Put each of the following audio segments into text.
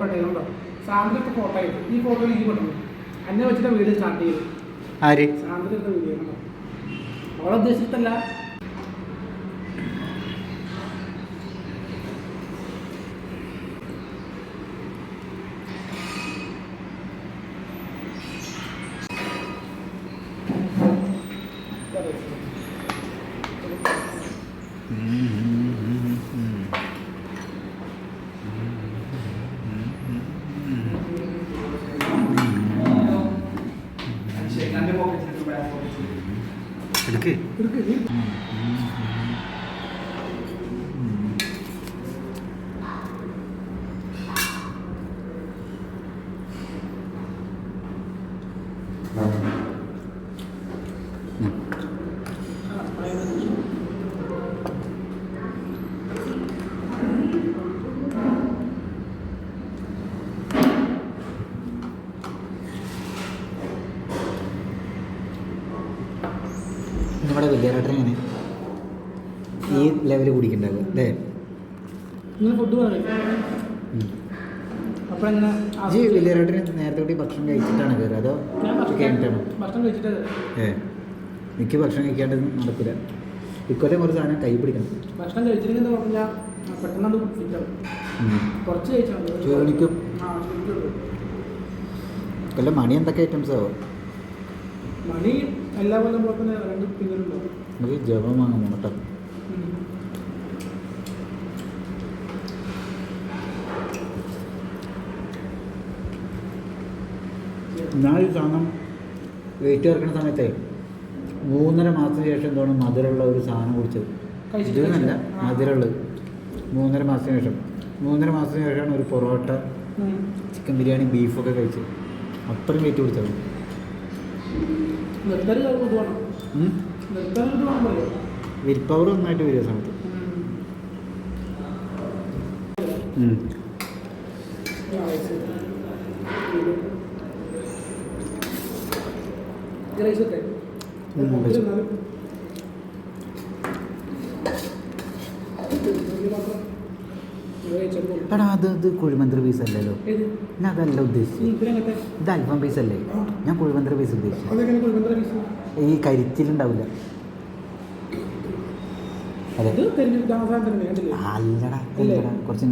പെട്ടേണ്ടോ സാന്ദ്രത്തെ photo ആയിട്ട് ഈ ഫോട്ടോയിൽ ഈ പെട്ടെന്ന് എന്നെ വെച്ചിട്ട് വീഡിയോ സ്റ്റാർട്ട് ചെയ്തു. ആര് സാന്ദ്രത്തെ വീഡിയോ അവളെ ഉദ്ദേശിച്ചിട്ടല്ല. എടുക്ക് നമ്മുടെ വലിയ ഇങ്ങനെ ഈ ലെവല് കുടിക്കണ്ടാവുക അല്ലേ? ഈ വലിയ നേരത്തെ കൂടി ഭക്ഷണം കഴിച്ചിട്ടാണ് കയറുക അതോ കഴിഞ്ഞിട്ടാണോ? എനിക്ക് ഭക്ഷണം കഴിക്കാണ്ട് നടക്കില്ല. ഇക്കൊല്ലം കുറച്ച് സാധനം കൈ പിടിക്കണം. ഭക്ഷണം കഴിച്ചിട്ടുണ്ടെന്ന് പറഞ്ഞാൽ പെട്ടെന്ന് കുറച്ച് കഴിച്ചാൽ ചോദിക്കും കൊല്ലം മണി എന്തൊക്കെ ഐറ്റംസ് ആവും? മണി എല്ലാ കൊല്ലം പോലെ തന്നെ 2 പിന്നുണ്ടാവും. നമുക്ക് ജപം വാങ്ങാൻ കേട്ടോ. ഞാൻ ഈ സാധനം വെയിറ്റ് ചേർക്കുന്ന സമയത്തെ 3.5 മാസത്തിന് ശേഷം എന്താണ് മധുരമുള്ള ഒരു സാധനം കുടിച്ചത്. ഇതെന്നല്ല മധുരമുള്ളത് 3.5 മാസത്തിന് ശേഷം. 3.5 മാസത്തിന് ശേഷമാണ് ഒരു പൊറോട്ട ചിക്കൻ ബിരിയാണി ബീഫൊക്കെ കഴിച്ചത്. അത്രയും വെയിറ്റ് കുടിച്ചത്. വിൽ പവർ ഒന്നായിട്ട് വരിക സമയത്ത്. എടാ അത് കുഴിമന്ത്ര പീസ് അല്ലല്ലോ. ഞാൻ അതല്ല ഉദ്ദേശിച്ചത്. ഇത് അൽഫാം പീസ് അല്ലേ? ഞാൻ കുഴിമന്ത്ര പീസ് ഉദ്ദേശിച്ചു. ഈ കരിച്ചിലുണ്ടാവില്ല. അതെ അല്ലടാ കുറച്ച്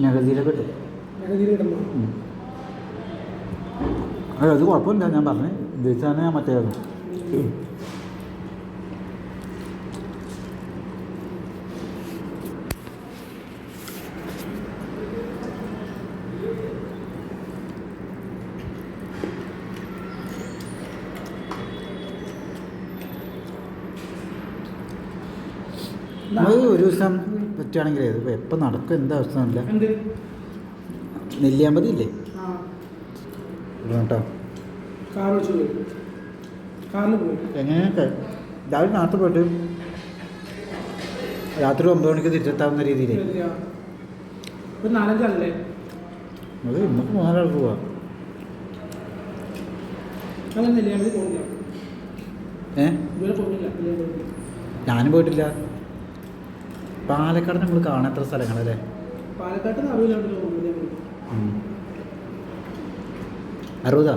നഗതിയിലൊക്കെ ഇട്ടു. അതെ അത് കുഴപ്പമില്ല. ഞാൻ പറഞ്ഞു ഉദ്ദേശിച്ചാണ് ഞാൻ മറ്റേ നമ്മൾ ഒരു ദിവസം പറ്റുകയാണെങ്കിൽ ഇതിപ്പോൾ എപ്പോൾ നടക്കും എന്താ അവസ്ഥ എന്നല്ല. നെല്ലിയാമ്പതി ഇല്ലേ കേട്ടോ? എങ്ങനെയൊക്കെ രാവിലെ നേരത്തെ പോയിട്ട് രാത്രി 9 മണിക്ക് തിരിച്ചെത്താവുന്ന രീതിയിൽ അത് നമുക്ക് 4 ആൾ പോവാം. ഞാനും പോയിട്ടില്ല. പാലക്കാട് നമ്മൾ കാണാത്ത സ്ഥലങ്ങളല്ലേ? പാലക്കാട് 60